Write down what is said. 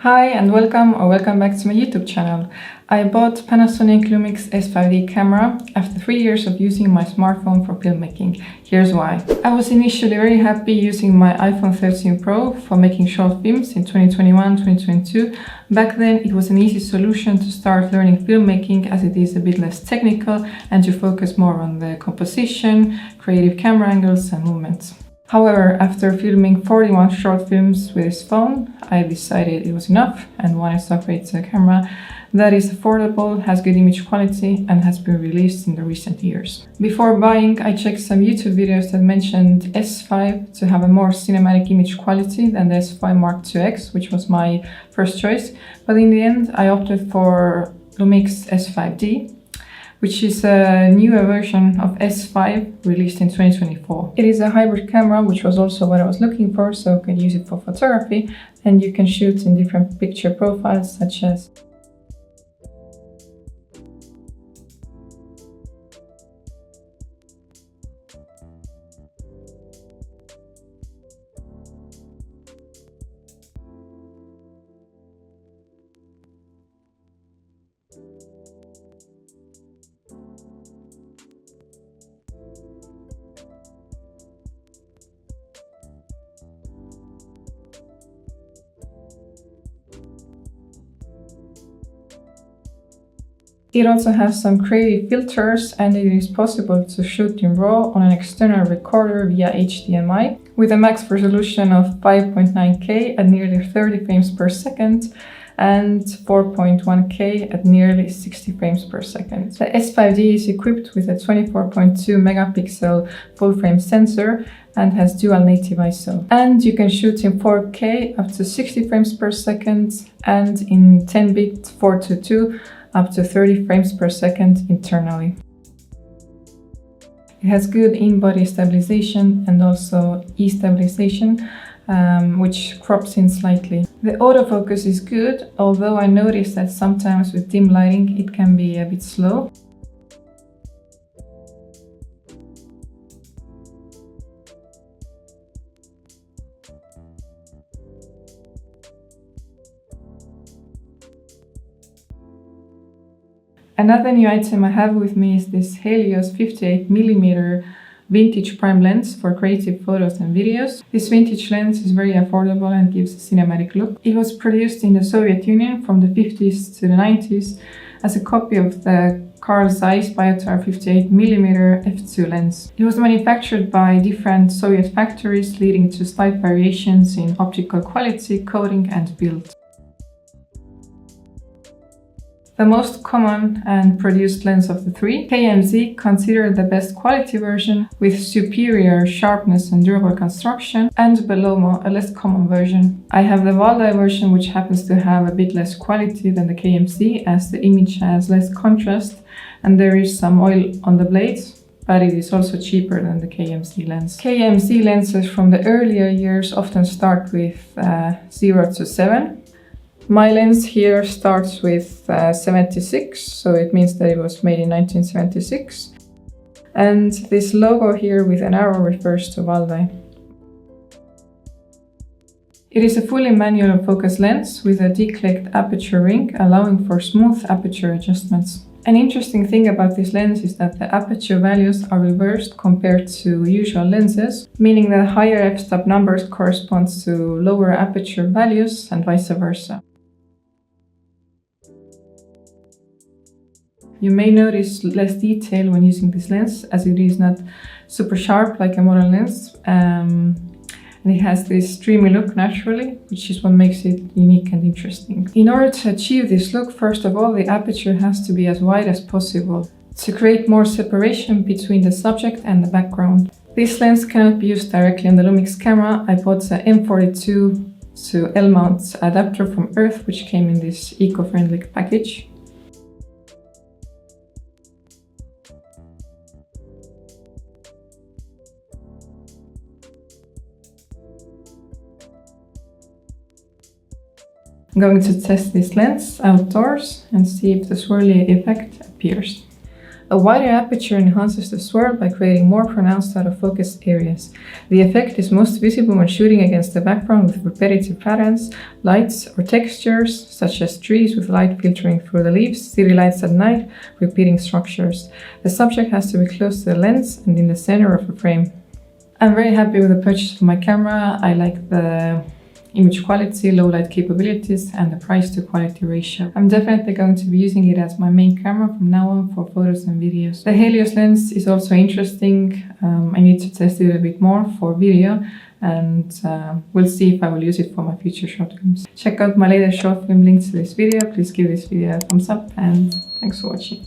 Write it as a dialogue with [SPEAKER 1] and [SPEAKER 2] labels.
[SPEAKER 1] Hi and welcome back to my YouTube channel. I bought Panasonic Lumix S5D camera after 3 years of using my smartphone for filmmaking. Here's why. I was initially very happy using my iPhone 13 Pro for making short films in 2021-2022. Back then it was an easy solution to start learning filmmaking as it is a bit less technical and to focus more on the composition, creative camera angles and movements. However, after filming 41 short films with this phone, I decided it was enough and wanted to upgrade to a camera that is affordable, has good image quality and has been released in the recent years. Before buying, I checked some YouTube videos that mentioned S5 to have a more cinematic image quality than the S5 Mark IIX, which was my first choice, but in the end I opted for Lumix S5D, which is a newer version of S5 released in 2024. It is a hybrid camera, which was also what I was looking for, so I could use it for photography, and you can shoot in different picture profiles such as It also has some creative filters and it is possible to shoot in RAW on an external recorder via HDMI with a max resolution of 5.9K at nearly 30 frames per second and 4.1K at nearly 60 frames per second. The S5D is equipped with a 24.2 megapixel full-frame sensor and has dual native ISO. And you can shoot in 4K up to 60 frames per second and in 10-bit 4:2 up to 30 frames per second internally. It has good in-body stabilization and also e-stabilization, which crops in slightly. The autofocus is good, although I noticed that sometimes with dim lighting it can be a bit slow. Another new item I have with me is this Helios 58mm vintage prime lens for creative photos and videos. This vintage lens is very affordable and gives a cinematic look. It was produced in the Soviet Union from the 50s to the 90s as a copy of the Carl Zeiss Biotar 58mm f2 lens. It was manufactured by different Soviet factories, leading to slight variations in optical quality, coating and build. The most common and produced lens of the three, KMZ, considered the best quality version with superior sharpness and durable construction, and Belomo, a less common version. I have the Waldai version, which happens to have a bit less quality than the KMZ as the image has less contrast and there is some oil on the blades, but it is also cheaper than the KMZ lens. KMZ lenses from the earlier years often start with 0 to 7. My lens here starts with 76, so it means that it was made in 1976. And this logo here with an arrow refers to Waldai. It is a fully manual focus lens with a declicked aperture ring, allowing for smooth aperture adjustments. An interesting thing about this lens is that the aperture values are reversed compared to usual lenses, meaning that higher f-stop numbers correspond to lower aperture values and vice versa. You may notice less detail when using this lens, as it is not super sharp like a modern lens, and it has this dreamy look naturally, which is what makes it unique and interesting. In order to achieve this look, first of all, the aperture has to be as wide as possible to create more separation between the subject and the background. This lens cannot be used directly on the Lumix camera. I bought the M42 to L-mount adapter from Earth, which came in this eco-friendly package. I'm going to test this lens outdoors and see if the swirly effect appears. A wider aperture enhances the swirl by creating more pronounced out-of-focus areas. The effect is most visible when shooting against a background with repetitive patterns, lights, or textures, such as trees with light filtering through the leaves, city lights at night, repeating structures. The subject has to be close to the lens and in the center of the frame. I'm very happy with the purchase of my camera. I like the image quality, low light capabilities, and the price to quality ratio. I'm definitely going to be using it as my main camera from now on for photos and videos. The Helios lens is also interesting. I need to test it a bit more for video, and we'll see if I will use it for my future short films. Check out my latest short film links to this video. Please give this video a thumbs up, and thanks for watching.